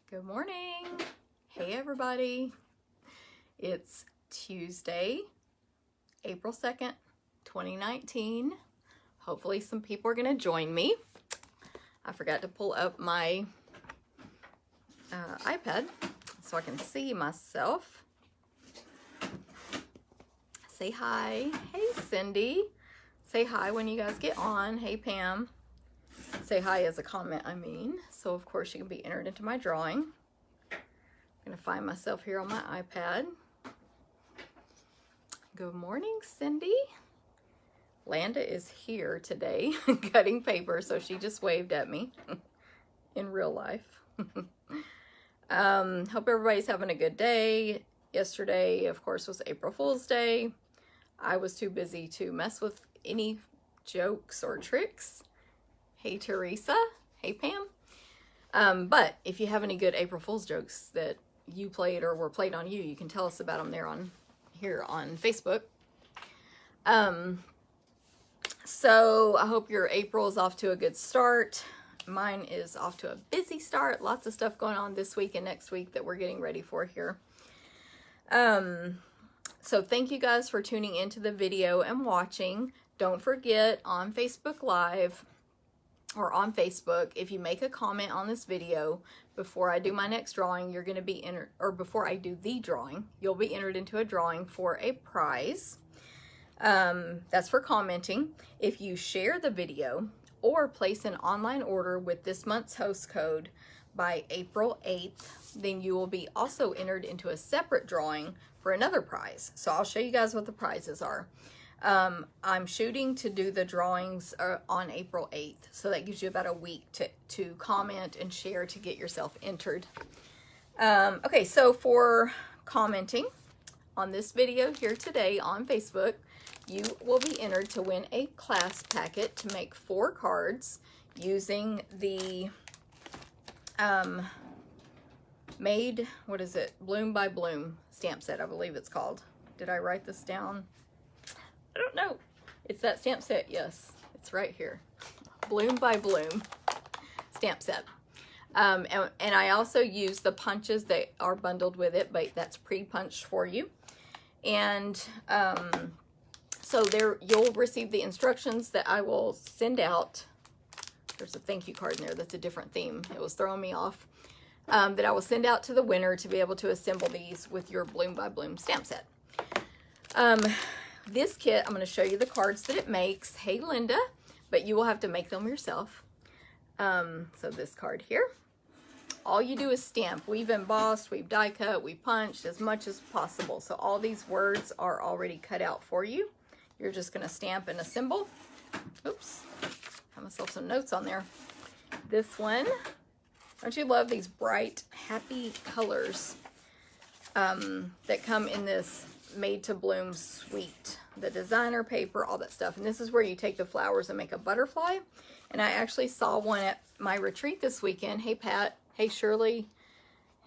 Good morning. Hey everybody. It's Tuesday, April 2nd, 2019. Hopefully some people are going to join me. I forgot to pull up my iPad so I can see myself. Say hi. Hey Cindy. Say hi when you guys get on. Hey Pam. Say hi as a comment, I mean. So of course you can be entered into my drawing. I'm going to find myself here on my iPad. Good morning, Cindy. Landa is here today cutting paper, so she just waved at me in real life. Hope everybody's having a good day. Yesterday, of course, was April Fool's Day. I was too busy to mess with any jokes or tricks. Hey, Teresa. Hey, Pam. But if you have any good April Fool's jokes that you played or were played on you, you can tell us about them there here on Facebook. So I hope your April is off to a good start. Mine is off to a busy start. Lots of stuff going on this week and next week that we're getting ready for here. So thank you guys for tuning into the video and watching. Don't forget, on Facebook Live or on Facebook, if you make a comment on this video before I do my next drawing, you're going to be entered, or before I do the drawing, you'll be entered into a drawing for a prize. That's for commenting. If you share the video or place an online order with this month's host code by April 8th, then you will be also entered into a separate drawing for another prize. So I'll show you guys what the prizes are. I'm shooting to do the drawings on April 8th, so that gives you about a week to comment and share to get yourself entered. Okay, so for commenting on this video here today on Facebook, you will be entered to win a class packet to make 4 cards using the Bloom by Bloom stamp set, I believe it's called. Did I write this down? I don't know. It's that stamp set, yes. It's right here. Bloom by Bloom stamp set. And I also use the punches that are bundled with it, but that's pre-punched for you. And so there you'll receive the instructions that I will send out. There's a thank you card in there that's a different theme. It was throwing me off. That I will send out to the winner to be able to assemble these with your Bloom by Bloom stamp set. This kit, I'm going to show you the cards that it makes. Hey, Linda, but you will have to make them yourself. So this card here, all you do is stamp. We've embossed, we've die cut, we've punched as much as possible. So all these words are already cut out for you. You're just going to stamp and assemble. Oops, have myself some notes on there. This one, don't you love these bright, happy colors that come in this Made to Bloom suite, the designer paper, all that stuff. And this is where you take the flowers and make a butterfly. And I actually saw one at my retreat this weekend. Hey Pat, hey Shirley,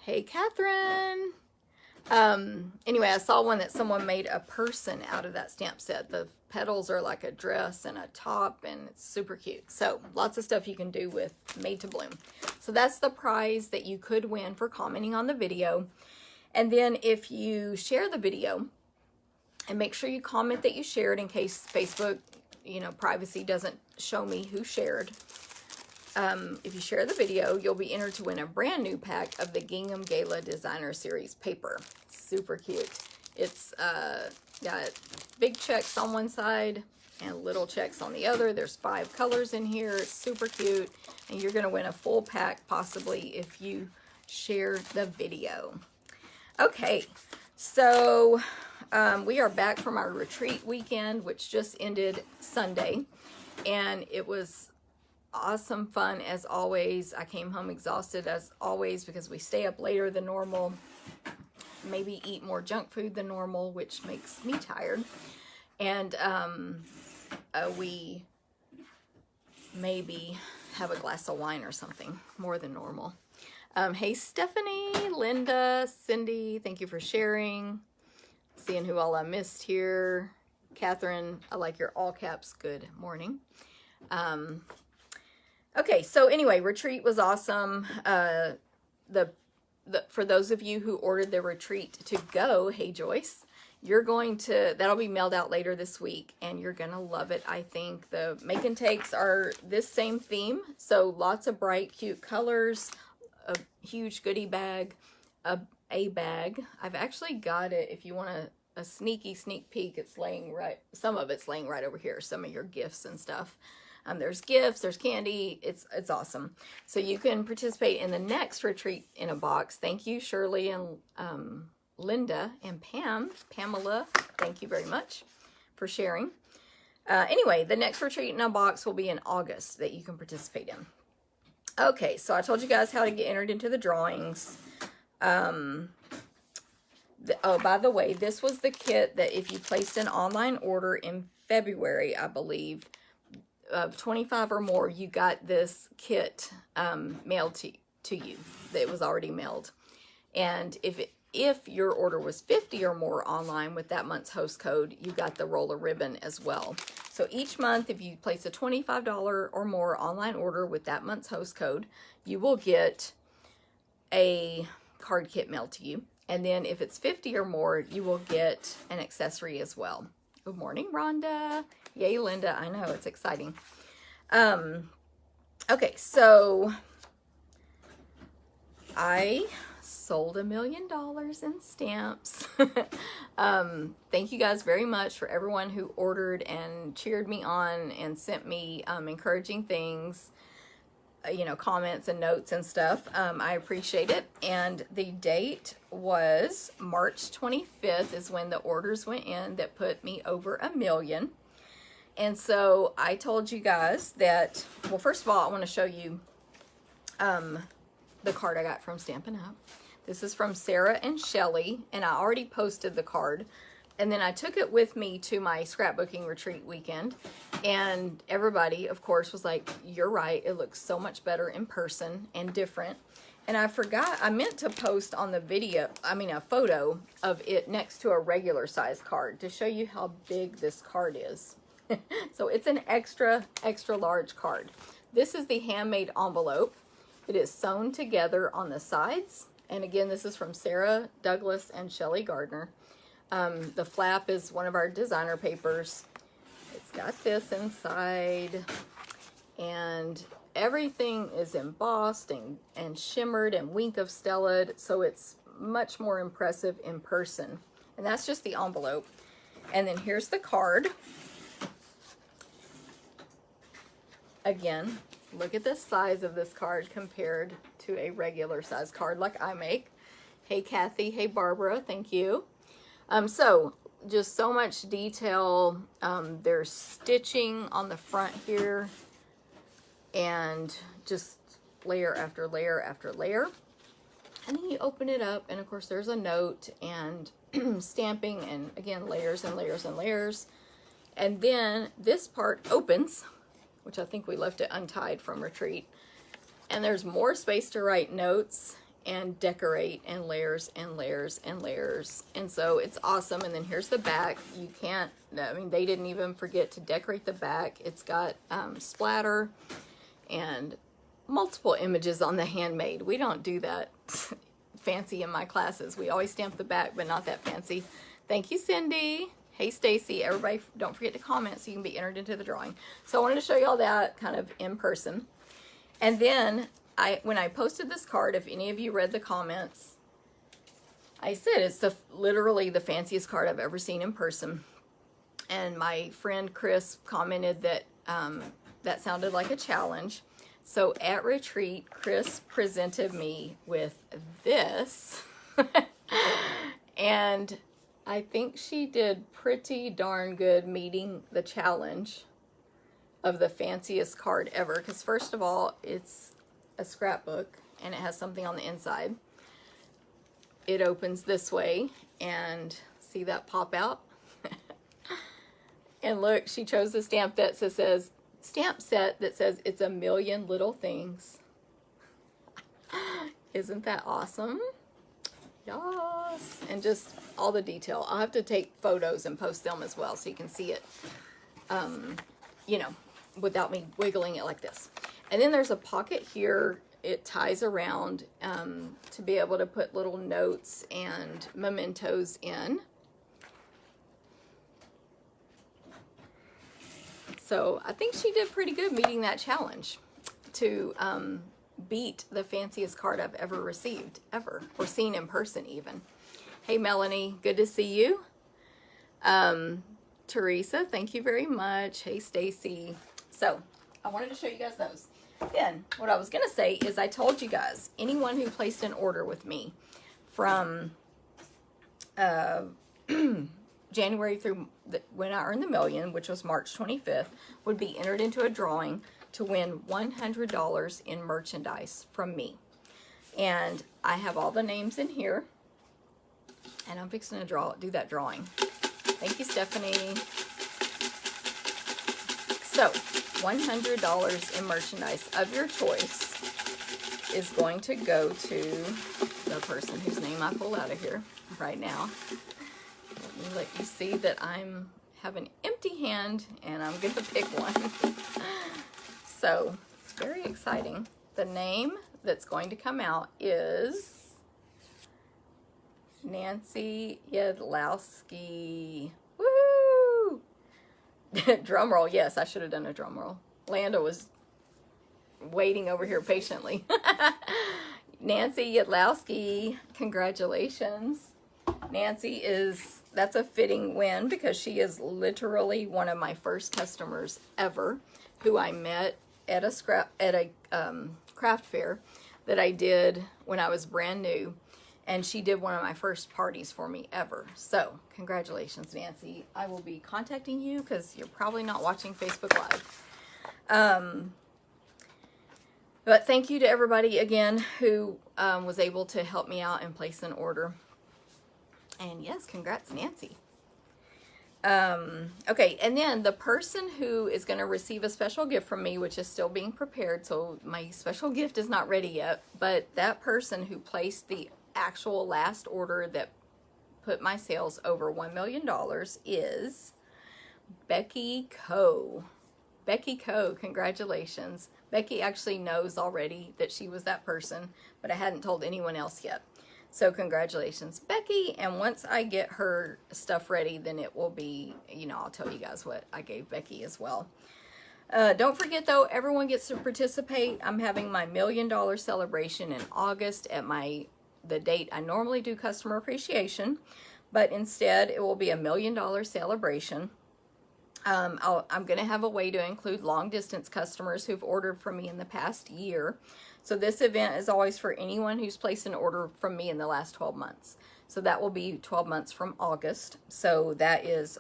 hey Catherine. Anyway, I saw one that someone made a person out of that stamp set. The petals are like a dress and a top, and it's super cute. So lots of stuff you can do with Made to Bloom. So that's the prize that you could win for commenting on the video. And then if you share the video, and make sure you comment that you shared in case Facebook, privacy doesn't show me who shared. If you share the video, you'll be entered to win a brand new pack of the Gingham Gala Designer Series paper. Super cute. It's got big checks on one side and little checks on the other. There's 5 colors in here. It's super cute. And you're going to win a full pack possibly if you share the video. Okay, so we are back from our retreat weekend, which just ended Sunday, and it was awesome fun as always. I came home exhausted as always because we stay up later than normal, maybe eat more junk food than normal, which makes me tired, and we maybe have a glass of wine or something more than normal. Hey Stephanie, Linda, Cindy, thank you for sharing. Seeing who all I missed here. Catherine, I like your all caps, good morning. Okay, so anyway, retreat was awesome. The for those of you who ordered the retreat to go, hey Joyce, that'll be mailed out later this week, and you're gonna love it. I think the make and takes are this same theme, so lots of bright, cute colors, a huge goodie bag, a bag. I've actually got it, if you want a sneak peek, it's laying right, some of it's laying right over here, some of your gifts and stuff. There's gifts, there's candy, it's awesome. So you can participate in the next retreat in a box. Thank you, Shirley and Linda and Pamela, thank you very much for sharing. Anyway, the next retreat in a box will be in August that you can participate in. Okay, so I told you guys how to get entered into the drawings. Oh, by the way, this was the kit that if you placed an online order in February, I believe, of 25 or more, you got this kit mailed to you. It was already mailed. And if your order was 50 or more online with that month's host code, you got the roller ribbon as well. So each month, if you place a $25 or more online order with that month's host code, you will get a card kit mailed to you. And then if it's 50 or more, you will get an accessory as well. Good morning, Rhonda. Yay, Linda. I know, it's exciting. Okay, so I sold $1 million in stamps. Thank you guys very much for everyone who ordered and cheered me on and sent me encouraging things, you know, comments and notes and stuff. I appreciate it. And the date was March 25th is when the orders went in that put me over $1 million. And so I told you guys that, well, first of all, I want to show you the card I got from Stampin' Up. This is from Sarah and Shelly, and I already posted the card. And then I took it with me to my scrapbooking retreat weekend. And everybody, of course, was like, you're right. It looks so much better in person and different. And I forgot, I meant to post on the video, a photo of it next to a regular size card to show you how big this card is. So it's an extra large card. This is the handmade envelope. It is sewn together on the sides. And again, this is from Sarah Douglas and Shelly Gardner. The flap is one of our designer papers. It's got this inside, and everything is embossed and shimmered and wink of stelled, so it's much more impressive in person. And that's just the envelope. And then here's the card. Again, look at the size of this card compared to a regular size card like I make. Hey Kathy, hey Barbara, thank you. So just so much detail. There's stitching on the front here, and just layer after layer after layer. And then you open it up, and of course there's a note and stamping, and again, layers and layers and layers. And then this part opens, which I think we left it untied from retreat. And there's more space to write notes and decorate, and layers and layers and layers. And so it's awesome. And then here's the back. You can't, they didn't even forget to decorate the back. It's got splatter and multiple images on the handmade. We don't do that fancy in my classes. We always stamp the back, but not that fancy. Thank you, Cindy. Hey, Stacy. Everybody, don't forget to comment so you can be entered into the drawing. So I wanted to show you all that kind of in person. And then when I posted this card, if any of you read the comments, I said it's literally the fanciest card I've ever seen in person. And my friend Chris commented that that sounded like a challenge. So at retreat, Chris presented me with this. And I think she did pretty darn good meeting the challenge of the fanciest card ever. Because first of all, it's a scrapbook and it has something on the inside. It opens this way, and see that pop out? And look, she chose a stamp that says stamp set that says it's a million little things. Isn't that awesome? Yes. And just all the detail. I'll have to take photos and post them as well so you can see it, you know, without me wiggling it like this. And then there's a pocket here it ties around to be able to put little notes and mementos in. So I think she did pretty good meeting that challenge to beat the fanciest card I've ever received, ever, or seen in person even. Hey, Melanie, good to see you. Teresa, thank you very much. Hey, Stacy. So I wanted to show you guys those. Then what I was going to say is I told you guys, anyone who placed an order with me from January through when I earned the million, which was March 25th, would be entered into a drawing to win $100 in merchandise from me. And I have all the names in here. And I'm fixing to do that drawing. Thank you, Stephanie. So, $100 in merchandise of your choice is going to go to the person whose name I pull out of here right now. Let me let you see that I'm have an empty hand and I'm going to pick one. So, it's very exciting. The name that's going to come out is Nancy Yedlowski. Woo! Drum roll. Yes, I should have done a drum roll. Landa was waiting over here patiently. Nancy Yedlowski, congratulations. Nancy that's a fitting win because she is literally one of my first customers ever who I met at a craft fair that I did when I was brand new. And she did one of my first parties for me ever. So, congratulations, Nancy. I will be contacting you because you're probably not watching Facebook Live. But thank you to everybody again who was able to help me out and place an order. And yes, congrats, Nancy. Okay, and then the person who is going to receive a special gift from me, which is still being prepared, so my special gift is not ready yet, but that person who placed the actual last order that put my sales over $1 million is Becky Coe. Becky Coe, congratulations. Becky actually knows already that she was that person, but I hadn't told anyone else yet. So congratulations, Becky. And once I get her stuff ready, then it will be, I'll tell you guys what I gave Becky as well. Don't forget though, everyone gets to participate. I'm having my $1 million celebration in August at the date I normally do customer appreciation, but instead it will be a $1 million celebration. I'm going to have a way to include long distance customers who've ordered from me in the past year. So this event is always for anyone who's placed an order from me in the last 12 months. So that will be 12 months from August. So that is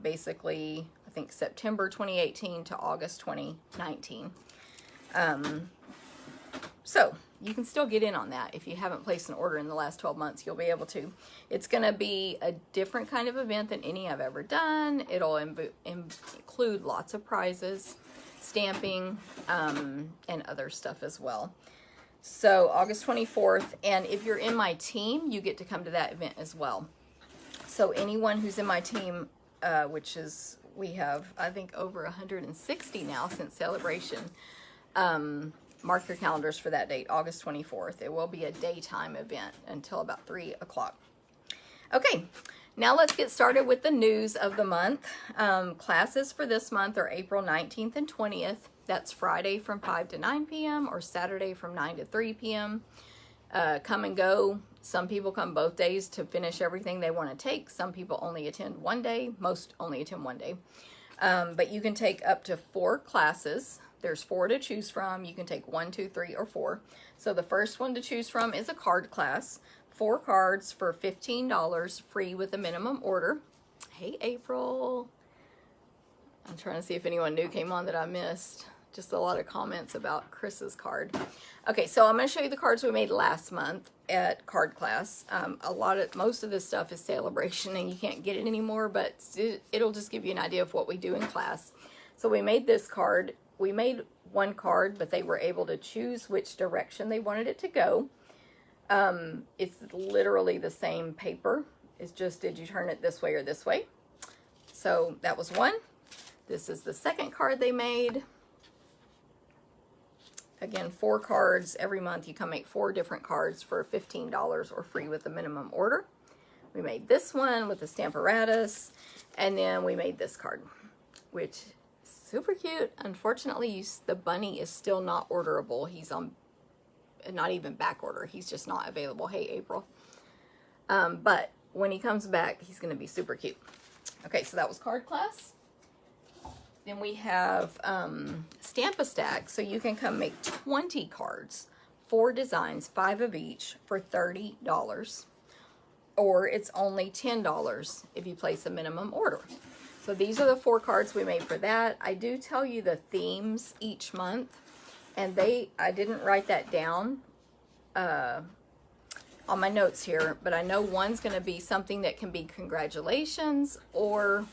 basically, I think, September 2018 to August 2019. So you can still get in on that. If you haven't placed an order in the last 12 months, you'll be able to. It's going to be a different kind of event than any I've ever done. It'll include lots of prizes, stamping, and other stuff as well. So August 24th, and if you're in my team, you get to come to that event as well. So anyone who's in my team, which is, we have, I think, over 160 now since celebration, mark your calendars for that date, August 24th. It will be a daytime event until about 3 o'clock. Okay, now let's get started with the news of the month. Classes for this month are April 19th and 20th. That's Friday from 5 to 9 p.m. or Saturday from 9 to 3 p.m. Come and go. Some people come both days to finish everything they want to take. Some people only attend one day. Most only attend one day. But you can take up to 4 classes. There's 4 to choose from. You can take 1, 2, 3, or 4. So the first one to choose from is a card class. 4 cards for $15, free with a minimum order. Hey, April. I'm trying to see if anyone new came on that I missed. Just a lot of comments about Chris's card. Okay, so I'm going to show you the cards we made last month at card class. Most of this stuff is celebration and you can't get it anymore, but it'll just give you an idea of what we do in class. So we made this card. We made one card, but they were able to choose which direction they wanted it to go. It's literally the same paper. It's just, did you turn it this way or this way? So that was one. This is the second card they made. Again, 4 cards every month. You can make 4 different cards for $15 or free with the minimum order. We made this one with the Stamparatus, and then we made this card, which is super cute. Unfortunately, the bunny is still not orderable. He's on, not even back order. He's just not available. Hey, April. But when he comes back, he's going to be super cute. Okay, so that was card class. Then we have Stamp-A-Stack, so you can come make 20 cards, 4 designs, 5 of each for $30, or it's only $10 if you place a minimum order. So these are the 4 cards we made for that. I do tell you the themes each month, and I didn't write that down on my notes here, but I know one's going to be something that can be congratulations or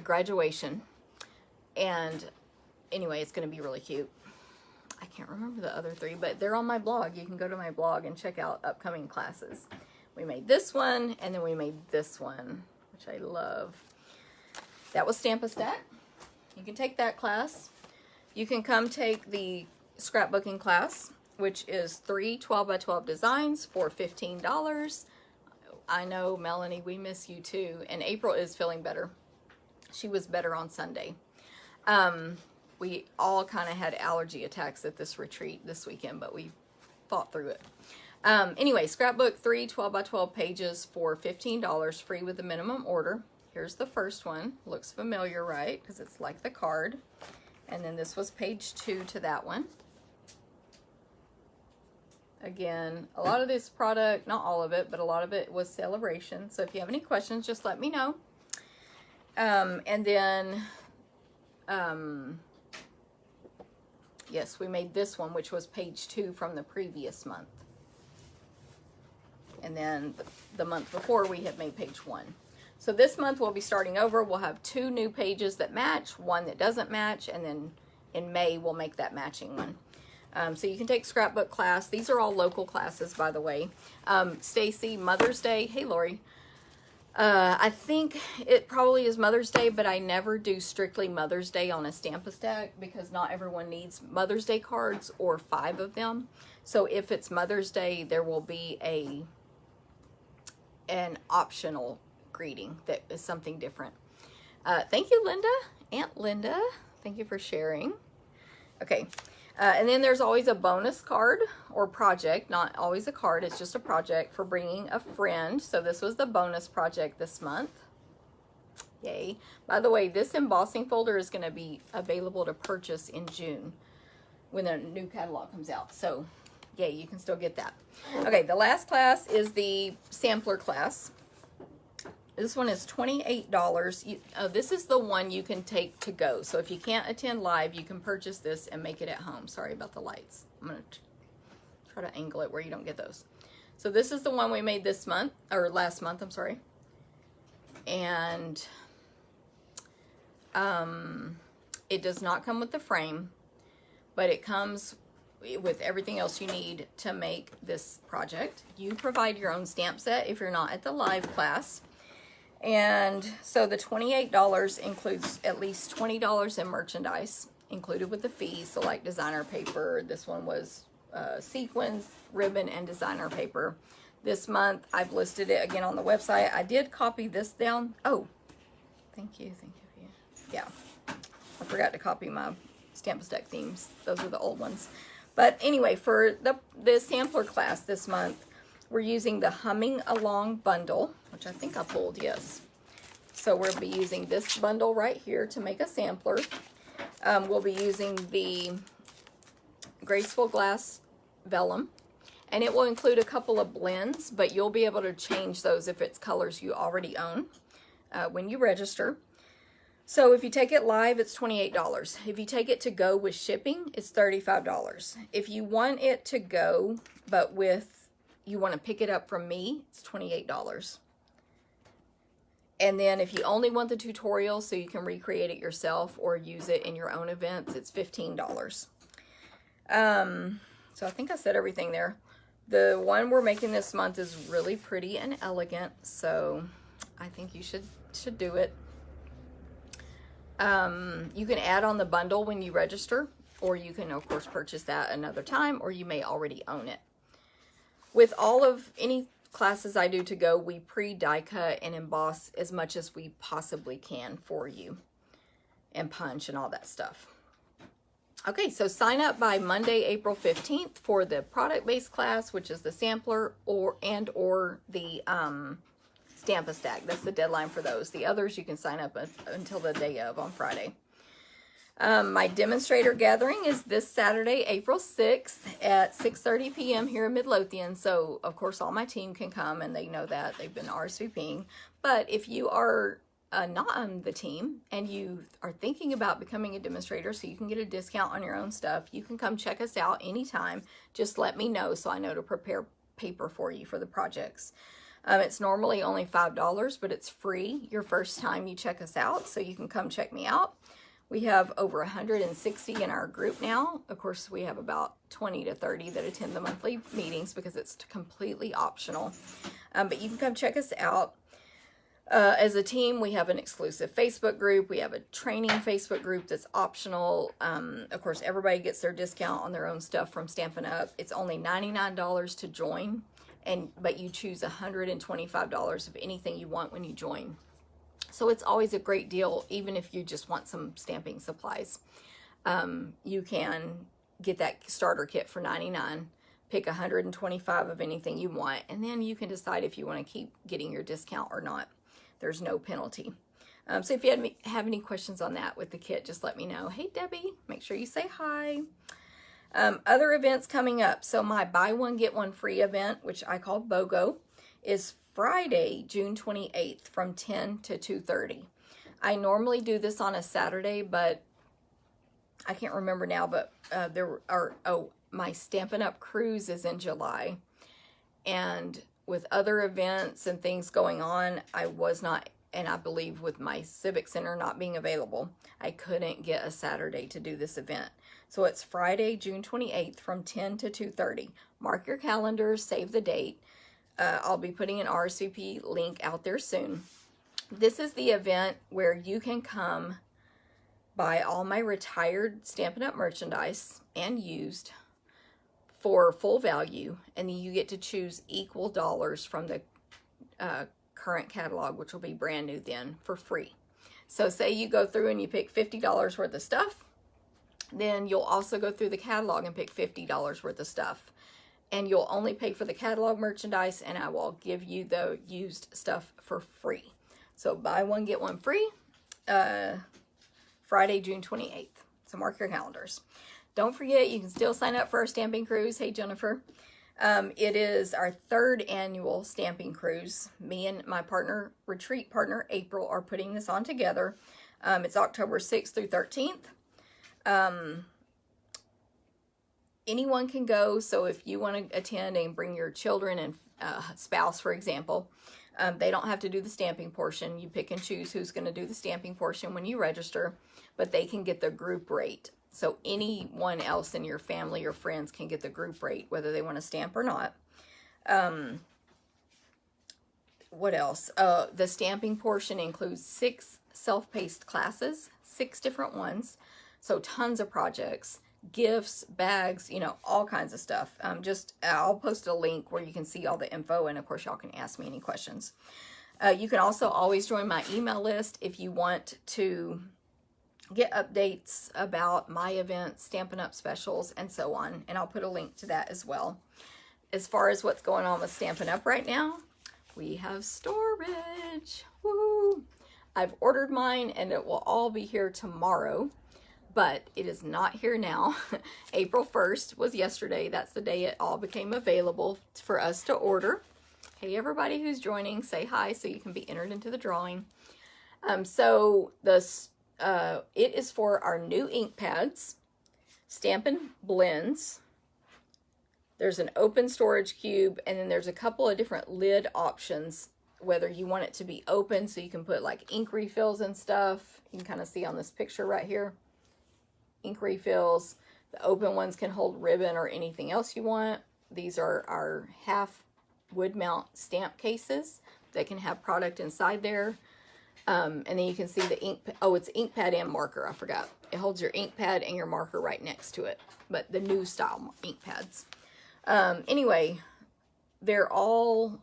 graduation. And anyway, it's going to be really cute. I can't remember the other 3, but they're on my blog. You can go to my blog and check out upcoming classes. We made this one, and then we made this one, which I love. That was Stamp-A-Stack. You can take that class. You can come take the scrapbooking class, which is 3 12x12 designs for $15. I know, Melanie, we miss you too. And April is feeling better. She was better on Sunday. We all kind of had allergy attacks at this retreat this weekend, but we fought through it. Anyway, scrapbook 3 12x12 pages for $15, free with the minimum order. Here's the first one. Looks familiar, right? Because it's like the card. And then this was page 2 to that one. Again, a lot of this product, not all of it, but a lot of it was Celebration. So if you have any questions, just let me know. And then, yes, we made this one, which was page 2 from the previous month. And then the month before, we had made page 1. So this month we'll be starting over. We'll have 2 new pages that match, 1 that doesn't match, and then in May we'll make that matching one. So you can take scrapbook class. These are all local classes, by the way. Stacy, Mother's Day. Hey, Lori. I think it probably is Mother's Day, but I never do strictly Mother's Day on a Stamp-A-Stack because not everyone needs Mother's Day cards or 5 of them. So if it's Mother's Day, there will be an optional greeting that is something different. Thank you, Linda. Aunt Linda. Thank you for sharing. Okay. And then there's always a bonus card or project, not always a card, it's just a project for bringing a friend. So this was the bonus project this month. Yay. By the way, this embossing folder is going to be available to purchase in June when the new catalog comes out. So yay, you can still get that. Okay, the last class is the sampler class. This one is $28. This is the one you can take to go. So if you can't attend live, you can purchase this and make it at home. Sorry about the lights. I'm going to try to angle it where you don't get those. So this is the one we made this month, or last month, I'm sorry. And it does not come with the frame, but it comes with everything else you need to make this project. You provide your own stamp set if you're not at the live class. And so the $28 includes at least $20 in merchandise included with the fees. So like designer paper, this one was sequins, ribbon, and designer paper. This month I've listed it again on the website. I did copy this down. Oh, thank you. Yeah, I forgot to copy my Stamp-A-Stack themes. Those are the old ones. But anyway, for the sampler class this month, we're using the Humming Along bundle, which I think I pulled, yes. So we'll be using this bundle right here to make a sampler. We'll be using the Graceful Glass Vellum, and it will include a couple of blends, but you'll be able to change those if it's colors you already own when you register. So if you take it live, it's $28. If you take it to go with shipping, it's $35. If you want it to go, but you want to pick it up from me, it's $28. And then if you only want the tutorial so you can recreate it yourself or use it in your own events, it's $15. So I think I said everything there. The one we're making this month is really pretty and elegant, so I think you should do it. You can add on the bundle when you register, or you can, of course, purchase that another time, or you may already own it. With all of any classes I do to go, we pre-die cut and emboss as much as we possibly can for you, and punch and all that stuff. Okay, so sign up by Monday, April 15th for the product-based class, which is the sampler or the Stamp-A-Stack. That's the deadline for those. The others you can sign up until the day of on Friday. My demonstrator gathering is this Saturday, April 6th at 6:30 p.m. here in Midlothian. So, of course, all my team can come, and they know that. They've been RSVPing. But if you are not on the team and you are thinking about becoming a demonstrator so you can get a discount on your own stuff, you can come check us out anytime. Just let me know so I know to prepare paper for you for the projects. It's normally only $5, but it's free your first time you check us out, so you can come check me out. We have over 160 in our group now. Of course, we have about 20 to 30 that attend the monthly meetings because it's completely optional. But you can come check us out. As a team, we have an exclusive Facebook group. We have a training Facebook group that's optional. Of course, everybody gets their discount on their own stuff from Stampin' Up. It's only $99 to join, but you choose $125 of anything you want when you join. So it's always a great deal, even if you just want some stamping supplies. You can get that starter kit for $99, pick $125 of anything you want, and then you can decide if you want to keep getting your discount or not. There's no penalty. So if you have any questions on that with the kit, just let me know. Hey, Debbie, make sure you say hi. Other events coming up. So my buy one, get one free event, which I call BOGO, is Friday, June 28th from 10 to 2:30. I normally do this on a Saturday, but I can't remember now, but my Stampin' Up! Cruise is in July. And with other events and things going on, I was not, and I believe with my Civic Center not being available, I couldn't get a Saturday to do this event. So it's Friday, June 28th from 10 to 2:30. Mark your calendars, save the date. I'll be putting an RSVP link out there soon. This is the event where you can come buy all my retired Stampin' Up! Merchandise and used for full value, and then you get to choose equal dollars from the current catalog, which will be brand new then, for free. So say you go through and you pick $50 worth of stuff, then you'll also go through the catalog and pick $50 worth of stuff. And you'll only pay for the catalog merchandise, and I will give you the used stuff for free. So buy one, get one free, Friday, June 28th. So mark your calendars. Don't forget, you can still sign up for our stamping cruise. Hey, Jennifer. It is our 3rd annual stamping cruise. Me and my retreat partner, April, are putting this on together. It's October 6th through 13th. Anyone can go, so if you want to attend and bring your children and spouse, for example, they don't have to do the stamping portion. You pick and choose who's going to do the stamping portion when you register, but they can get the group rate. So anyone else in your family or friends can get the group rate, whether they want to stamp or not. What else? The stamping portion includes 6 self-paced classes, 6 different ones, so tons of projects. Gifts, bags, you know, all kinds of stuff. I'll post a link where you can see all the info, and of course y'all can ask me any questions. You can also always join my email list if you want to get updates about my events, Stampin' Up! Specials, and so on, and I'll put a link to that as well. As far as what's going on with Stampin' Up! Right now, we have storage. Woo! I've ordered mine, and it will all be here tomorrow. But it is not here now. April 1st was yesterday. That's the day it all became available for us to order. Hey, everybody who's joining, say hi so you can be entered into the drawing. It is for our new ink pads, Stampin' Blends. There's an open storage cube, and then there's a couple of different lid options, whether you want it to be open so you can put like ink refills and stuff. You can kind of see on this picture right here. Ink refills. The open ones can hold ribbon or anything else you want. These are our half wood mount stamp cases. They can have product inside there. And then you can see the ink. Oh, it's ink pad and marker. I forgot. It holds your ink pad and your marker right next to it. But the new style ink pads. Anyway, they're all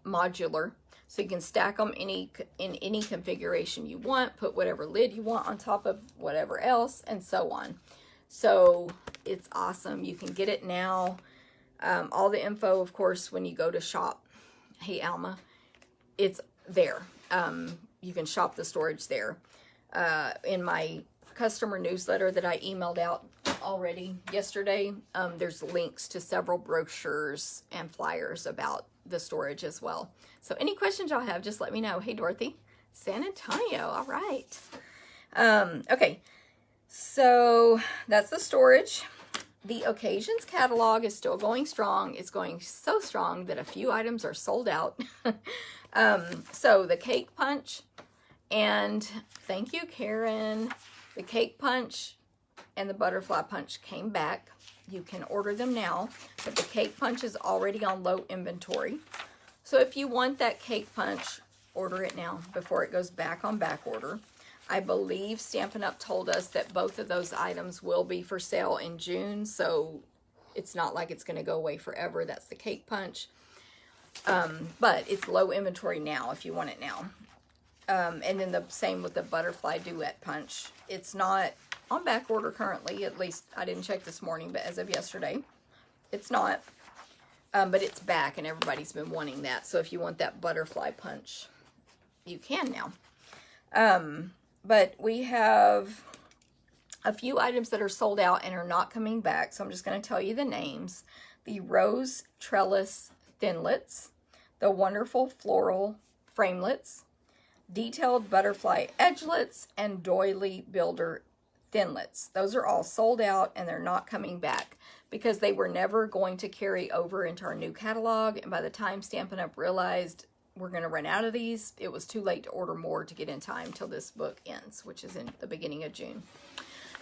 modular. So you can stack them in any configuration you want. Put whatever lid you want on top of whatever else. And so on. So it's awesome. You can get it now. All the info, of course, when you go to shop Hey Alma, it's there. You can shop the storage there. In my customer newsletter that I emailed out already yesterday, there's links to several brochures and flyers about the storage as well. So any questions y'all have, just let me know. Hey, Dorothy. San Antonio. All right. Okay. So that's the storage. The occasions catalog is still going strong. It's going so strong that a few items are sold out. So the cake punch, and thank you, Karen. The cake punch and the butterfly punch came back. You can order them now, but the cake punch is already on low inventory. So if you want that cake punch, order it now before it goes back on back order. I believe Stampin' Up! Told us that both of those items will be for sale in June, so it's not like it's going to go away forever. That's the cake punch. But it's low inventory now if you want it now. And then the same with the butterfly duet punch. It's not on back order currently, at least I didn't check this morning, but as of yesterday, it's not. But it's back and everybody's been wanting that. So if you want that butterfly punch, you can now. But we have a few items that are sold out and are not coming back. So I'm just going to tell you the names. The Rose Trellis Thinlits, the Wonderful Floral Framelits, Detailed Butterfly Edgelets, and Doily Builder Thinlits. Those are all sold out and they're not coming back because they were never going to carry over into our new catalog. And by the time Stampin' Up! Realized we're going to run out of these, it was too late to order more to get in time till this book ends, which is in the beginning of June.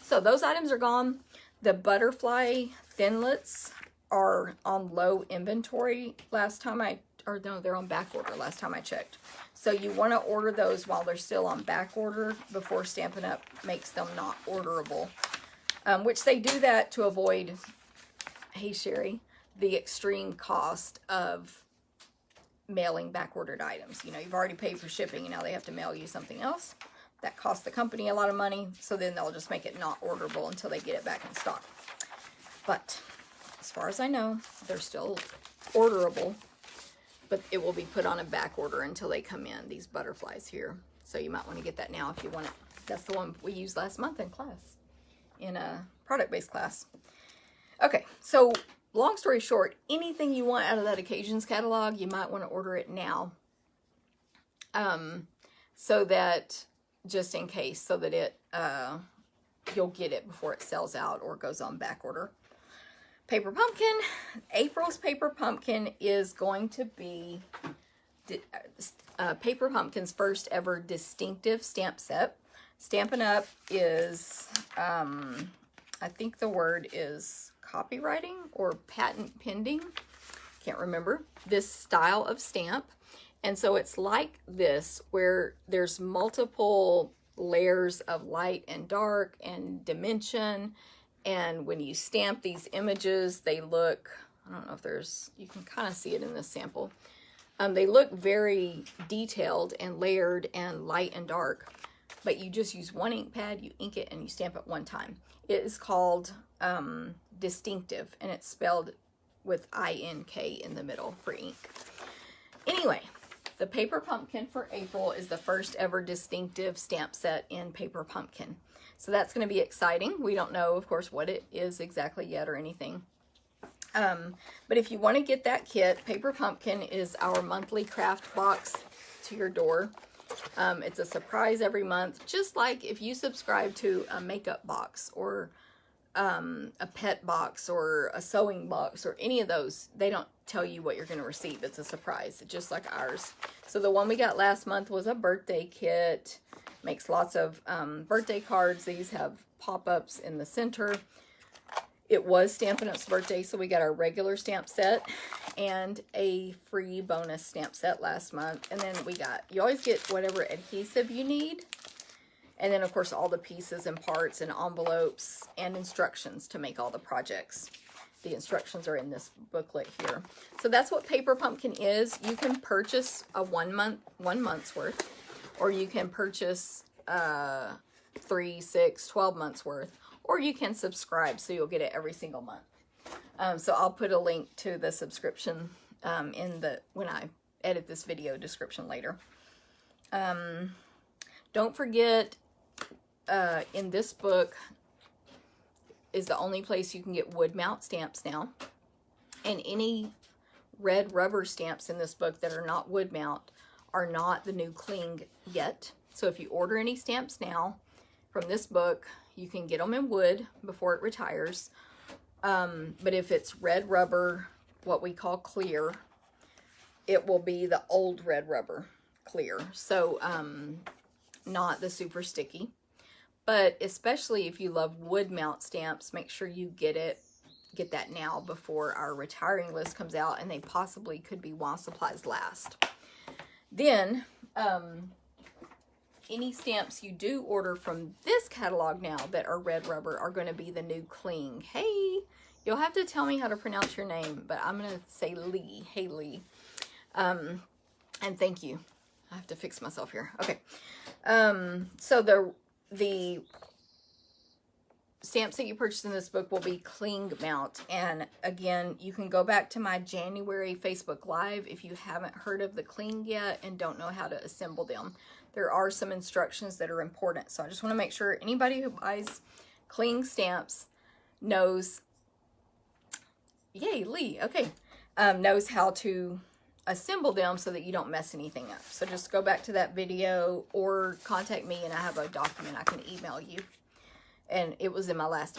So those items are gone. The butterfly thinlits are on low inventory last time they're on back order last time I checked. So you want to order those while they're still on back order before Stampin' Up! Makes them not orderable. Which they do that to avoid, hey Sherry, the extreme cost of mailing back-ordered items. You know, you've already paid for shipping and now they have to mail you something else. That costs the company a lot of money, so then they'll just make it not orderable until they get it back in stock. But as far as I know, they're still orderable, but it will be put on a back order until they come in, these butterflies here. So you might want to get that now if you want it. That's the one we used last month in class, in a product-based class. Okay, so long story short, anything you want out of that occasions catalog, you might want to order it now. So that, just in case, so that it, you'll get it before it sells out or goes on back order. Paper Pumpkin. April's Paper Pumpkin is going to be Paper Pumpkin's first ever distinctive stamp set. Stampin' Up! Is, I think the word is copywriting or patent pending, can't remember, this style of stamp. And so it's like this, where there's multiple layers of light and dark and dimension. And when you stamp these images, they look, I don't know if there's, you can kind of see it in this sample. They look very detailed and layered and light and dark, but you just use one ink pad, you ink it, and you stamp it one time. It is called distinctive, and it's spelled with I-N-K in the middle for ink. Anyway, the Paper Pumpkin for April is the first ever distinctive stamp set in Paper Pumpkin. So that's going to be exciting. We don't know, of course, what it is exactly yet or anything. But if you want to get that kit, Paper Pumpkin is our monthly craft box to your door. It's a surprise every month, just like if you subscribe to a makeup box or a pet box or a sewing box or any of those. They don't tell you what you're going to receive. It's a surprise, just like ours. So the one we got last month was a birthday kit. Makes lots of birthday cards. These have pop-ups in the center. It was Stampin' Up's birthday, so we got our regular stamp set and a free bonus stamp set last month. And then you always get whatever adhesive you need. And then, of course, all the pieces and parts and envelopes and instructions to make all the projects. The instructions are in this booklet here. So that's what Paper Pumpkin is. You can purchase a 1 month's worth, or you can purchase 3, 6, 12 months worth, or you can subscribe so you'll get it every single month. So I'll put a link to the subscription when I edit this video description later. Don't forget, in this book is the only place you can get wood mount stamps now. And any red rubber stamps in this book that are not wood mount are not the new Kling yet. So if you order any stamps now from this book, you can get them in wood before it retires. But if it's red rubber, what we call clear, it will be the old red rubber clear. So not the super sticky. But especially if you love wood mount stamps, make sure you get that now before our retiring list comes out, and they possibly could be while supplies last. Then, any stamps you do order from this catalog now that are red rubber are going to be the new Kling. Hey, you'll have to tell me how to pronounce your name, but I'm going to say Lee. Hey, Lee. And thank you. I have to fix myself here. Okay. So the stamps that you purchase in this book will be Kling mount. And again, you can go back to my January Facebook Live if you haven't heard of the Kling yet and don't know how to assemble them. There are some instructions that are important. So I just want to make sure anybody who buys Kling stamps knows, yay, Lee, okay, knows how to assemble them so that you don't mess anything up. So just go back to that video or contact me and I have a document I can email you. And it was in my last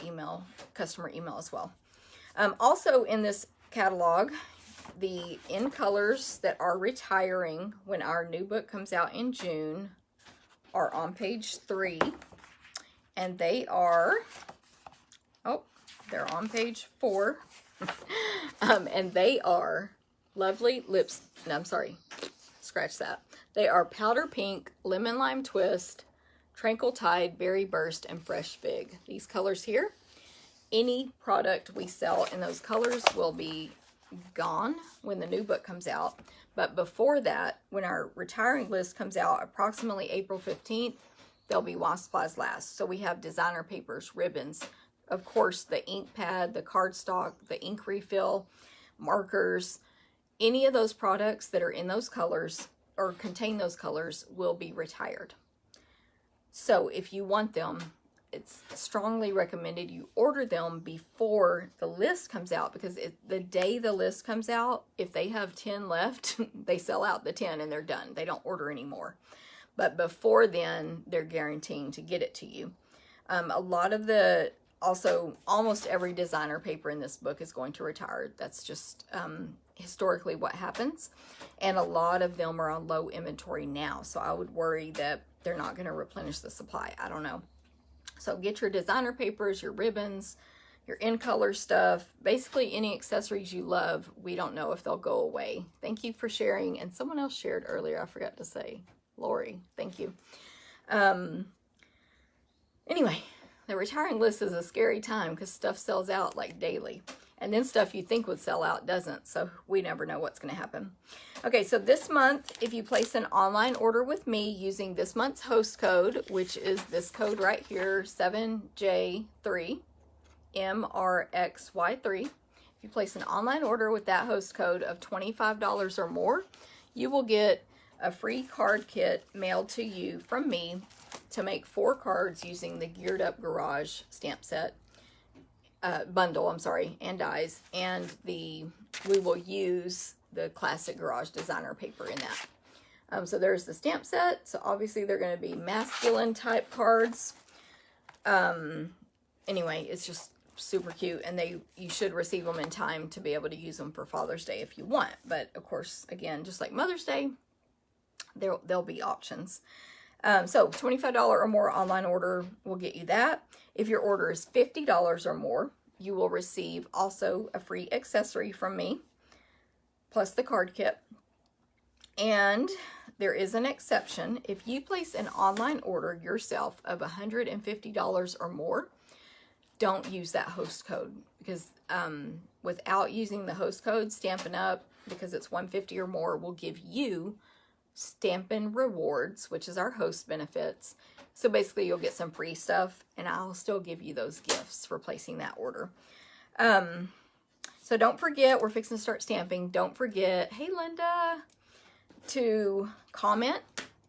customer email as well. Also in this catalog, the in colors that are retiring when our new book comes out in June are on page 3. And they are, they're on page 4. And they are Lovely Lips, no, I'm sorry, scratch that. They are Powder Pink, Lemon Lime Twist, Tranquil Tide, Berry Burst, and Fresh Fig. These colors here, any product we sell in those colors will be gone when the new book comes out. But before that, when our retiring list comes out, approximately April 15th, they'll be while supplies last. So we have designer papers, ribbons, of course, the ink pad, the cardstock, the ink refill, markers. Any of those products that are in those colors or contain those colors will be retired. So if you want them, it's strongly recommended you order them before the list comes out, because the day the list comes out, if they have 10 left, they sell out the 10 and they're done. They don't order anymore. But before then, they're guaranteeing to get it to you. Also, almost every designer paper in this book is going to retire. That's just historically what happens. And a lot of them are on low inventory now. So I would worry that they're not going to replenish the supply. I don't know. So get your designer papers, your ribbons, your in-color stuff, basically any accessories you love. We don't know if they'll go away. Thank you for sharing. And someone else shared earlier, I forgot to say, Lori, thank you. Anyway, the retiring list is a scary time because stuff sells out like daily. And then stuff you think would sell out doesn't. So we never know what's going to happen. Okay, so this month, if you place an online order with me using this month's host code, which is this code right here, 7J3, MRXY3. If you place an online order with that host code of $25 or more, you will get a free card kit mailed to you from me to make 4 cards using the Geared Up Garage stamp set. Bundle, I'm sorry, and dies, and we will use the classic garage designer paper in that. So there's the stamp set. So obviously they're going to be masculine type cards. Anyway, it's just super cute, and you should receive them in time to be able to use them for Father's Day if you want. But of course, again, just like Mother's Day, there'll be options. So $25 or more online order will get you that. If your order is $50 or more, you will receive also a free accessory from me, plus the card kit. And there is an exception. If you place an online order yourself of $150 or more, don't use that host code, because without using the host code, Stampin' Up, because it's $150 or more, will give you Stampin' Rewards, which is our host benefits. So basically you'll get some free stuff, and I'll still give you those gifts for placing that order. So don't forget, we're fixing to start stamping. Don't forget, hey Linda, to comment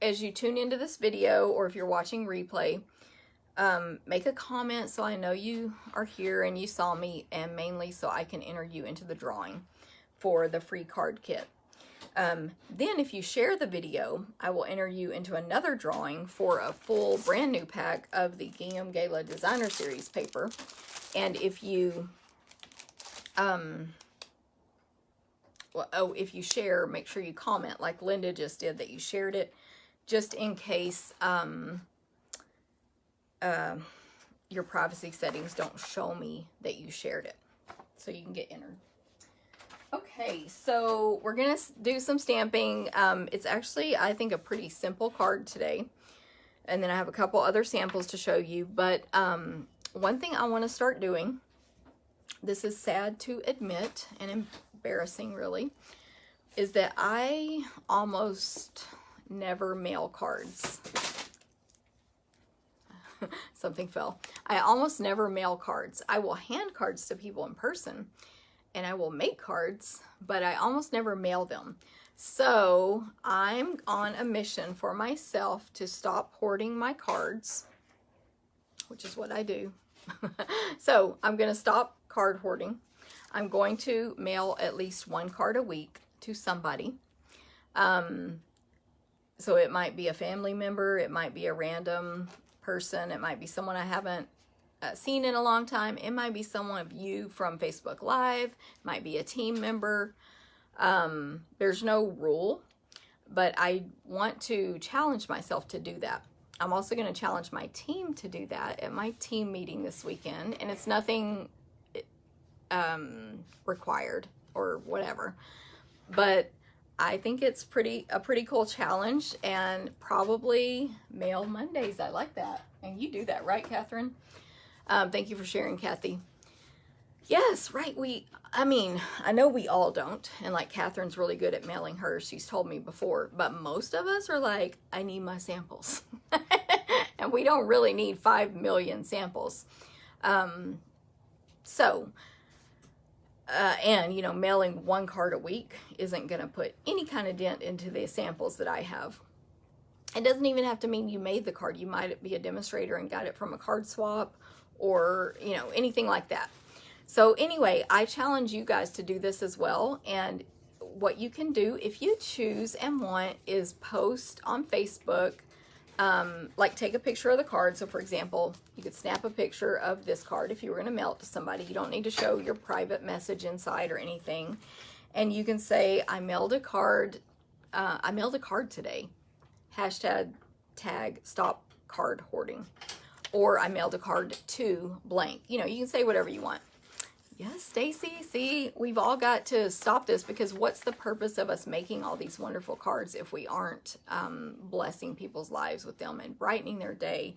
as you tune into this video, or if you're watching replay. Make a comment so I know you are here and you saw me, and mainly so I can enter you into the drawing for the free card kit. Then if you share the video, I will enter you into another drawing for a full brand new pack of the Guillaume Gala Designer Series paper. And if you if you share, make sure you comment like Linda just did, that you shared it, just in case your privacy settings don't show me that you shared it, so you can get entered. Okay, so we're gonna do some stamping. It's actually, I think, a pretty simple card today, and then I have a couple other samples to show you. But one thing I want to start doing, this is sad to admit and embarrassing really, is that I almost never mail cards. Something fell. I almost never mail cards. I will hand cards to people in person, and I will make cards, but I almost never mail them. So I'm on a mission for myself to stop hoarding my cards, which is what I do. So I'm going to stop card hoarding. I'm going to mail at least one card a week to somebody. So it might be a family member, it might be a random person, it might be someone I haven't seen in a long time, it might be someone of you from Facebook Live, it might be a team member. There's no rule, but I want to challenge myself to do that. I'm also going to challenge my team to do that at my team meeting this weekend, and it's nothing required or whatever, but I think it's a pretty cool challenge, and probably mail Mondays. I like that. And you do that, right, Catherine? Thank you for sharing, Kathy. Yes, right. I mean, I know we all don't. And like Catherine's really good at mailing hers. She's told me before, but most of us are like, I need my samples. And we don't really need 5 million samples. And you know, mailing one card a week isn't going to put any kind of dent into the samples that I have. It doesn't even have to mean you made the card. You might be a demonstrator and got it from a card swap, or, you know, anything like that. So anyway, I challenge you guys to do this as well. And what you can do, if you choose and want, is post on Facebook, like take a picture of the card. So for example, you could snap a picture of this card if you were going to mail it to somebody. You don't need to show your private message inside or anything. And you can say, I mailed a card today. Hashtag tag stop card hoarding. Or I mailed a card to blank. You know, you can say whatever you want. Yes, Stacy, see, we've all got to stop this, because what's the purpose of us making all these wonderful cards if we aren't blessing people's lives with them and brightening their day?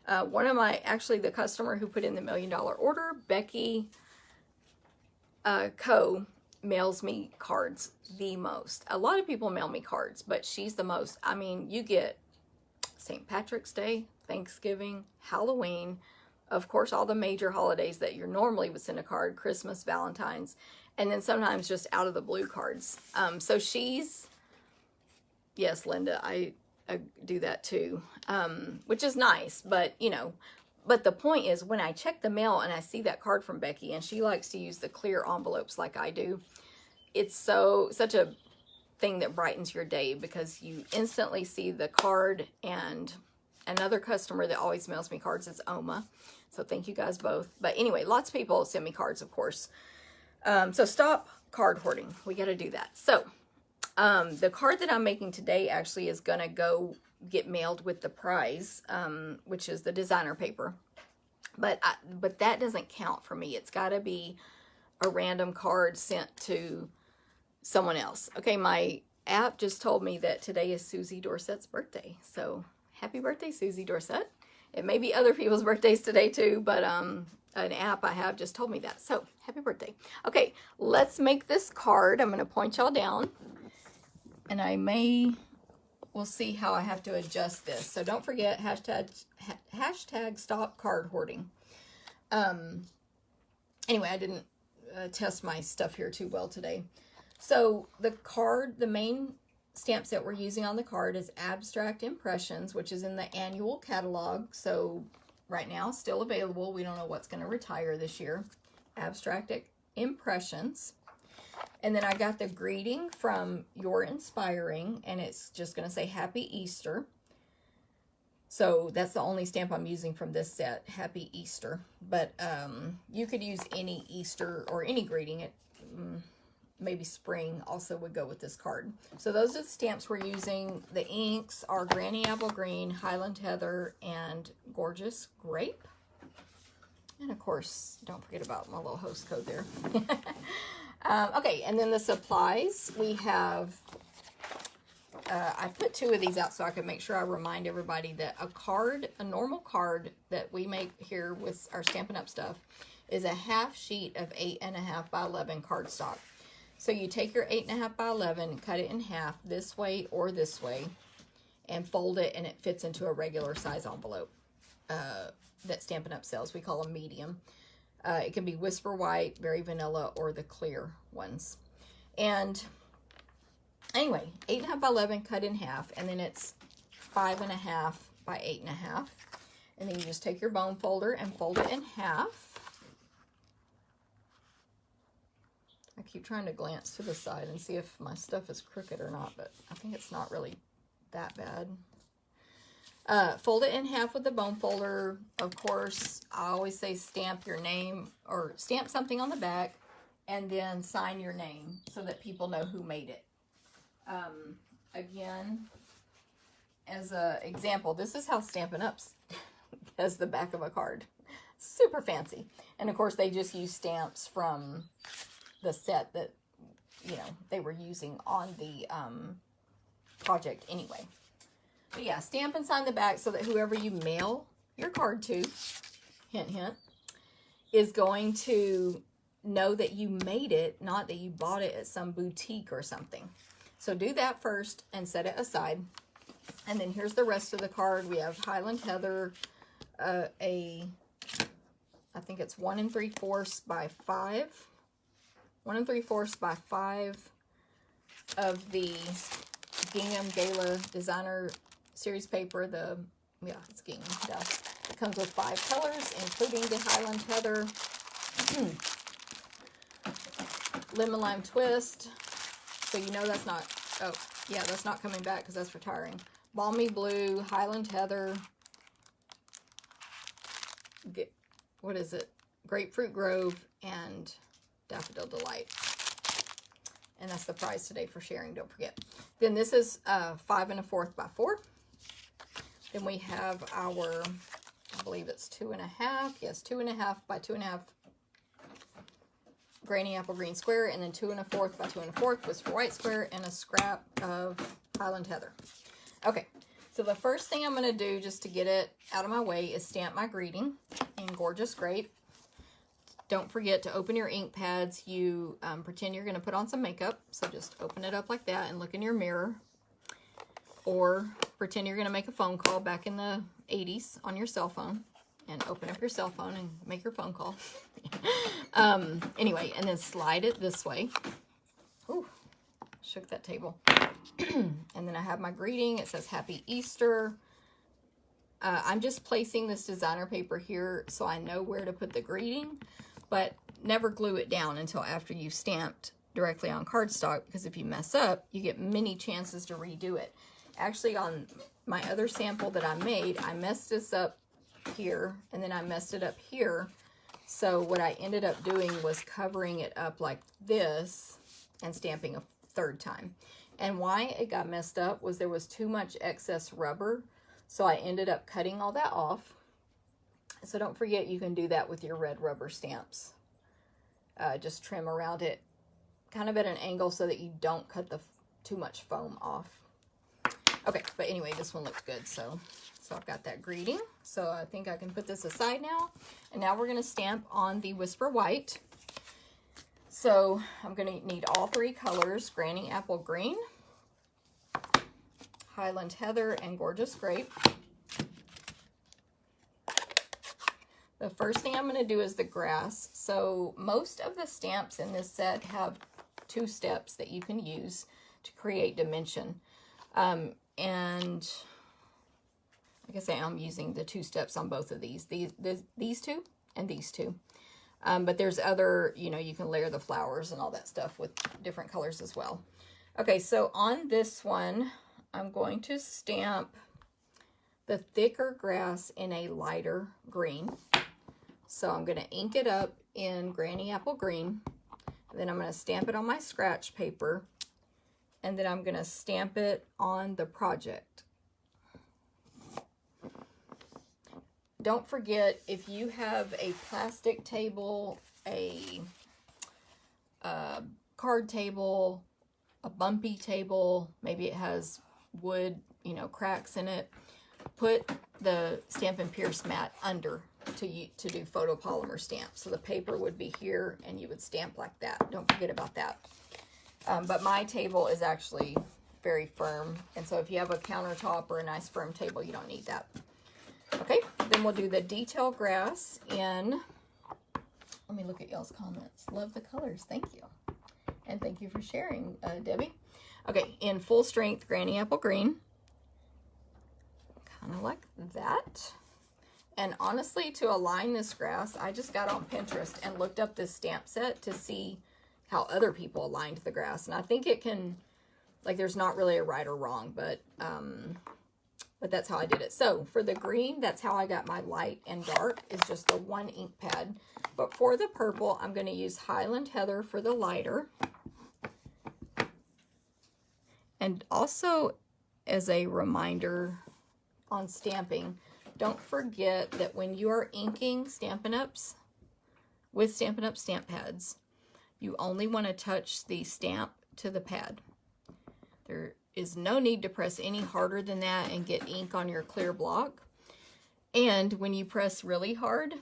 One of actually the customer who put in the $1 million order, Becky Co, mails me cards the most. A lot of people mail me cards, but she's the most. I mean, you get St. Patrick's Day, Thanksgiving, Halloween, of course, all the major holidays that you normally would send a card, Christmas, Valentine's, and then sometimes just out of the blue cards. So she's, yes, Linda, I do that too, which is nice, but you know, but the point is, when I check the mail and I see that card from Becky, and she likes to use the clear envelopes like I do, it's such a thing that brightens your day, because you instantly see the card. And another customer that always mails me cards is Oma. So thank you guys both. But anyway, lots of people send me cards, of course. So stop card hoarding. We got to do that. So the card that I'm making today actually is going to go get mailed with the prize, which is the designer paper. But that doesn't count for me. It's got to be a random card sent to someone else. Okay, my app just told me that today is Susie Dorset's birthday. So happy birthday, Susie Dorset. It may be other people's birthdays today too, but an app I have just told me that. So happy birthday. Okay, let's make this card. I'm going to point y'all down. And we'll see how I have to adjust this. So don't forget, hashtag stop card hoarding. Anyway, I didn't test my stuff here too well today. So the main stamp set we're using on the card is Abstract Impressions, which is in the annual catalog. So right now, still available. We don't know what's going to retire this year. Abstract Impressions. And then I got the greeting from Your Inspiring, and it's just going to say Happy Easter. So that's the only stamp I'm using from this set, Happy Easter. But you could use any Easter or any greeting. Maybe spring also would go with this card. So those are the stamps we're using. The inks are Granny Apple Green, Highland Heather, and Gorgeous Grape. And of course, don't forget about my little host code there. Okay, and then the supplies. We have, I put 2 of these out so I can make sure I remind everybody that a normal card that we make here with our Stampin' Up! Stuff is a half sheet of 8.5 by 11 cardstock. So you take your 8.5 by 11, cut it in half this way or this way, and fold it, and it fits into a regular size envelope that Stampin' Up! Sells. We call them medium. It can be Whisper White, Berry Vanilla, or the clear ones. And anyway, 8.5 by 11 cut in half, and then it's 5.5 by 8.5. And then you just take your bone folder and fold it in half. I keep trying to glance to the side and see if my stuff is crooked or not, but I think it's not really that bad. Fold it in half with the bone folder. Of course, I always say stamp your name or stamp something on the back and then sign your name so that people know who made it. Again, as an example, this is how Stampin' Up! Does the back of a card. Super fancy. And of course, they just use stamps from the set that, they were using on the project anyway. But yeah, stamp and sign the back so that whoever you mail your card to, hint, hint, is going to know that you made it, not that you bought it at some boutique or something. So do that first and set it aside. And then here's the rest of the card. We have Highland Heather, I think it's 1 3/4 by 5. 1 3/4 by 5 of the Gingham Gala Designer Series paper. It's Gingham dust. It comes with 5 colors, including the Highland Heather, Lemon Lime Twist. So you know that's not, that's not coming back because that's retiring. Balmy Blue, Highland Heather, what is it? Grapefruit Grove, and Daffodil Delight. And that's the prize today for sharing, don't forget. Then this is 5 1/4 by 4. Then we have our, I believe it's 2.5. Yes, 2.5 by 2.5 Granny Apple Green square, and then 2 1/4 by 2 1/4 Whisper White square, and a scrap of Highland Heather. Okay, so the first thing I'm going to do just to get it out of my way is stamp my greeting in Gorgeous Grape. Don't forget to open your ink pads. You pretend you're going to put on some makeup, so just open it up like that and look in your mirror. Or pretend you're going to make a phone call back in the 80s on your cell phone, and open up your cell phone and make your phone call. Anyway, and then slide it this way. Ooh, shook that table. And then I have my greeting. It says Happy Easter. I'm just placing this designer paper here so I know where to put the greeting, but never glue it down until after you've stamped directly on cardstock, because if you mess up, you get many chances to redo it. Actually, on my other sample that I made, I messed this up here, and then I messed it up here. So what I ended up doing was covering it up like this and stamping a 3rd time. And why it got messed up was there was too much excess rubber. So I ended up cutting all that off. So don't forget, you can do that with your red rubber stamps. Just trim around it kind of at an angle so that you don't cut the too much foam off. Okay, but anyway, this one looks good. So I've got that greeting. So I think I can put this aside now. And now we're going to stamp on the Whisper White. So I'm going to need all three colors: Granny Apple Green, Highland Heather, and Gorgeous Grape. The first thing I'm going to do is the grass. So most of the stamps in this set have 2 steps that you can use to create dimension. And like I say, I'm using the 2 steps on both of these. These 2 and these 2. But there's other, you know, you can layer the flowers and all that stuff with different colors as well. Okay, so on this one, I'm going to stamp the thicker grass in a lighter green. So I'm going to ink it up in Granny Apple Green. Then I'm going to stamp it on my scratch paper. And then I'm going to stamp it on the project. Don't forget, if you have a plastic table, a card table, a bumpy table, maybe it has wood, you know, cracks in it, put the Stampin' Pierce mat under to do photopolymer stamps. So the paper would be here and you would stamp like that. Don't forget about that. But my table is actually very firm. And so if you have a countertop or a nice firm table, you don't need that. Okay, then we'll do the detail grass in, let me look at y'all's comments. Love the colors, thank you. And thank you for sharing, Debbie. Okay, in full strength Granny Apple Green. Kind of like that. And honestly, to align this grass, I just got on Pinterest and looked up this stamp set to see how other people aligned the grass. And I think it can, like, there's not really a right or wrong, but that's how I did it. So for the green, that's how I got my light and dark, is just the 1 ink pad. But for the purple, I'm going to use Highland Heather for the lighter. And also, as a reminder on stamping, don't forget that when you are inking Stampin' Ups with Stampin' Up stamp pads, you only want to touch the stamp to the pad. There is no need to press any harder than that and get ink on your clear block. And when you press really hard,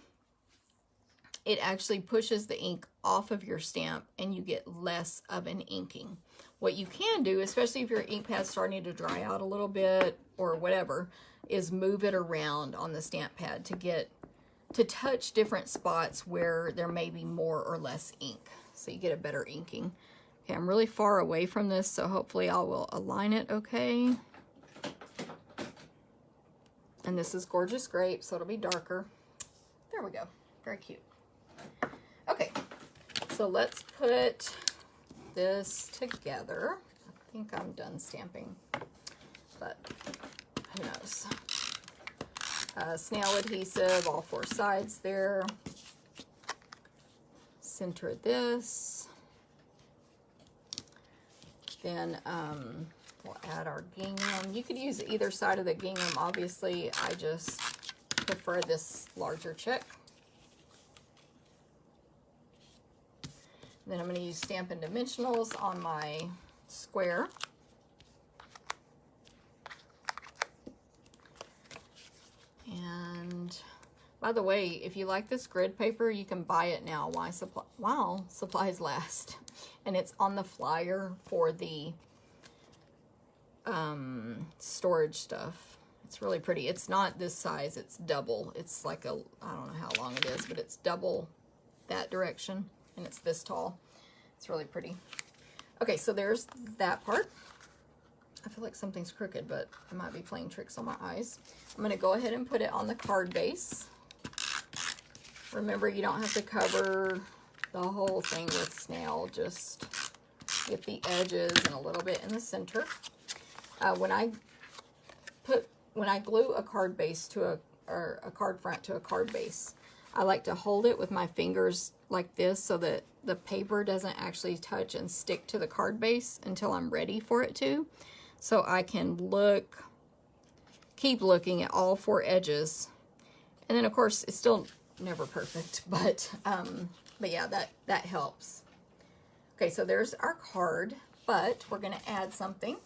it actually pushes the ink off of your stamp and you get less of an inking. What you can do, especially if your ink pad's starting to dry out a little bit or whatever, is move it around on the stamp pad to touch different spots where there may be more or less ink, so you get a better inking. Okay, I'm really far away from this, so hopefully I will align it okay. And this is Gorgeous Grape, so it'll be darker. There we go. Very cute. Okay, so let's put this together. I think I'm done stamping, but who knows. Snail adhesive, all 4 sides there. Center this. Then we'll add our gingham. You could use either side of the gingham. Obviously, I just prefer this larger check. Then I'm going to use Stampin' Dimensionals on my square. And by the way, if you like this grid paper, you can buy it now while supplies last. And it's on the flyer for the storage stuff. It's really pretty. It's not this size, it's double. It's like a, I don't know how long it is, but it's double that direction. And it's this tall. It's really pretty. Okay, so there's that part. I feel like something's crooked, but I might be playing tricks on my eyes. I'm going to go ahead and put it on the card base. Remember, you don't have to cover the whole thing with snail. Just get the edges and a little bit in the center. When I glue a card base to a card front to a card base, I like to hold it with my fingers like this so that the paper doesn't actually touch and stick to the card base until I'm ready for it to. So I can keep looking at all 4 edges And then of course it's still never perfect, but yeah, that helps. Okay, so there's our card, but we're gonna add something.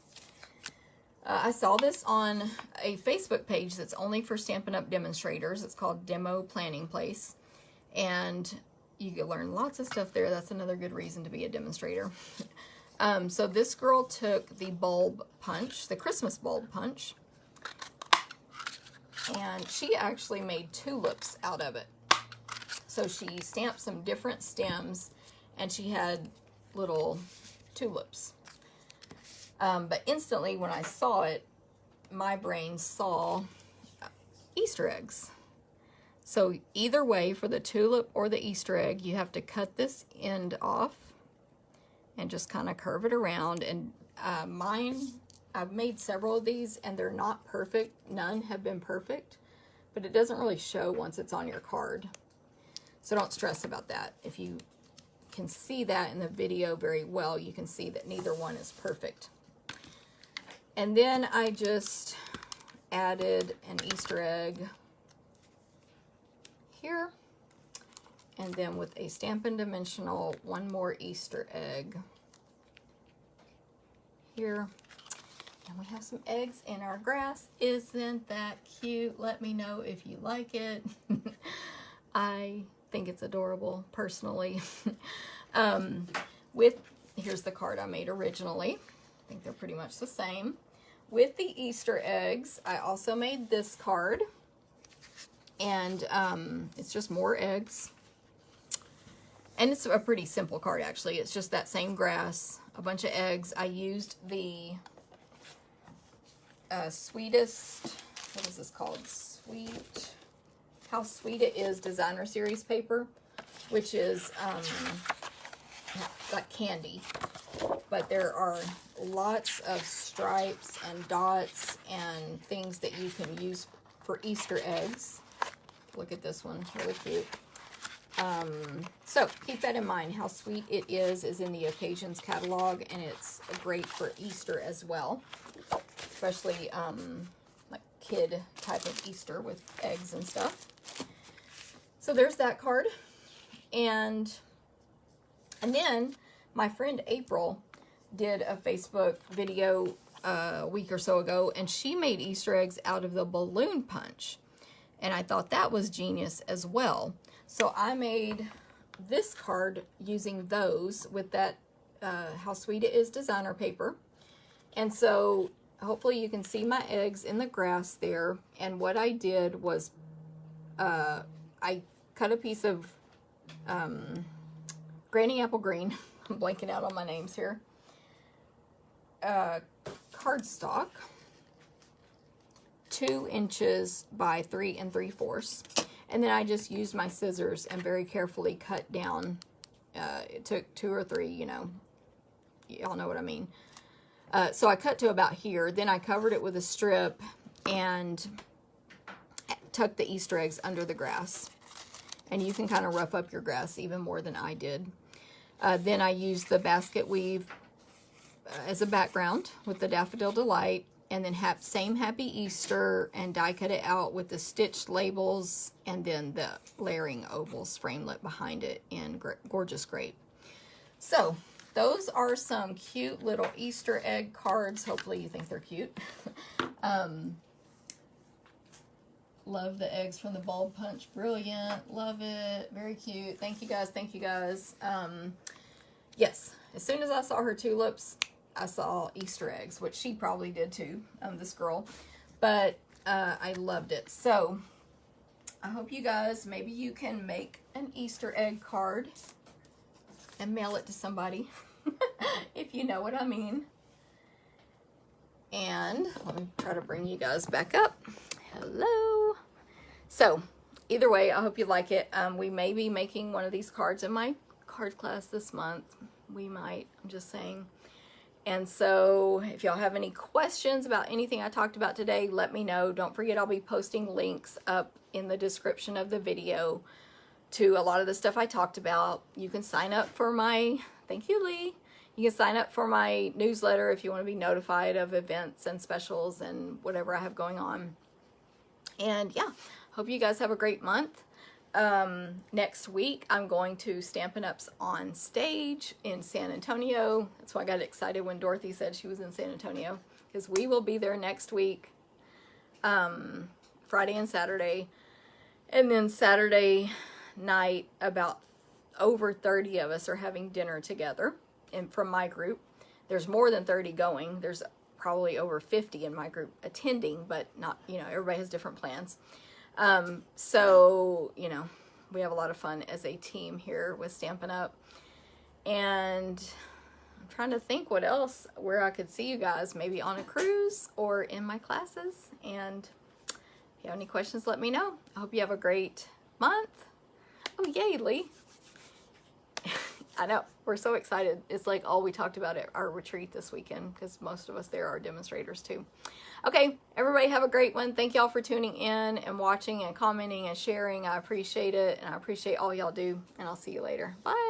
I saw this on a Facebook page that's only for Stampin' Up! Demonstrators. It's called Demo Planning Place. And you can learn lots of stuff there. That's another good reason to be a demonstrator. So this girl took the bulb punch, the Christmas bulb punch, and she actually made tulips out of it. So she stamped some different stems, and she had little tulips. But instantly when I saw it, my brain saw Easter eggs. So either way, for the tulip or the Easter egg, you have to cut this end off and just kind of curve it around. And mine, I've made several of these and they're not perfect. None have been perfect, but it doesn't really show once it's on your card. So don't stress about that. If you can see that in the video very well, you can see that neither one is perfect. And then I just added an Easter egg here, and then with a Stampin' Dimensional, one more Easter egg here. And we have some eggs in our grass. Isn't that cute? Let me know if you like it. I think it's adorable, personally. Here's the card I made originally. I think they're pretty much the same. With the Easter eggs, I also made this card. And it's just more eggs. And it's a pretty simple card, actually. It's just that same grass, a bunch of eggs. I used the Sweetest, what is this called? How Sweet It Is Designer Series paper, which is like candy. But there are lots of stripes and dots and things that you can use for Easter eggs. Look at this one, really cute. So keep that in mind. How Sweet It Is in the Occasions catalog, and it's great for Easter as well, especially like kid type of Easter with eggs and stuff. So there's that card. And then my friend April did a Facebook video a week or so ago, and she made Easter eggs out of the balloon punch. And I thought that was genius as well. So I made this card using those with that How Sweet It Is designer paper. And so hopefully you can see my eggs in the grass there. And what I did was I cut a piece of Granny Apple Green. I'm blanking out on my names here. Cardstock. 2 inches by 3 3/4. And then I just used my scissors and very carefully cut down. It took 2 or 3, you know, y'all know what I mean. So I cut to about here. Then I covered it with a strip and tucked the Easter eggs under the grass. And you can kind of rough up your grass even more than I did. Then I used the basket weave as a background with the Daffodil Delight. And then have same Happy Easter and die cut it out with the stitched labels and then the layering ovals framelit behind it in Gorgeous Grape. So those are some cute little Easter egg cards. Hopefully you think they're cute. Love the eggs from the bulb punch. Brilliant. Love it. Very cute. Thank you guys. Thank you guys. Yes, as soon as I saw her tulips, I saw Easter eggs, which she probably did too, this girl. But I loved it. So I hope you guys, maybe you can make an Easter egg card and mail it to somebody, if you know what I mean. And let me try to bring you guys back up. Hello. So either way, I hope you like it. We may be making one of these cards in my card class this month. We might, I'm just saying. And so if y'all have any questions about anything I talked about today, let me know. Don't forget, I'll be posting links up in the description of the video to a lot of the stuff I talked about. You can sign up for my, thank you, Lee. You can sign up for my newsletter if you want to be notified of events and specials and whatever I have going on. And yeah, hope you guys have a great month. Next week, I'm going to Stampin' Up's on stage in San Antonio. That's why I got excited when Dorothy said she was in San Antonio, because we will be there next week, Friday and Saturday. And then Saturday night, about over 30 of us are having dinner together from my group. There's more than 30 going. There's probably over 50 in my group attending, but not, you know, everybody has different plans. So, you know, we have a lot of fun as a team here with Stampin' Up. And I'm trying to think what else, where I could see you guys, maybe on a cruise or in my classes. And if you have any questions, let me know. I hope you have a great month. Oh, yay, Lee. I know, we're so excited. It's like all we talked about at our retreat this weekend, because most of us there are demonstrators too. Okay, everybody have a great one. Thank y'all for tuning in and watching and commenting and sharing. I appreciate it, and I appreciate all y'all do, and I'll see you later. Bye.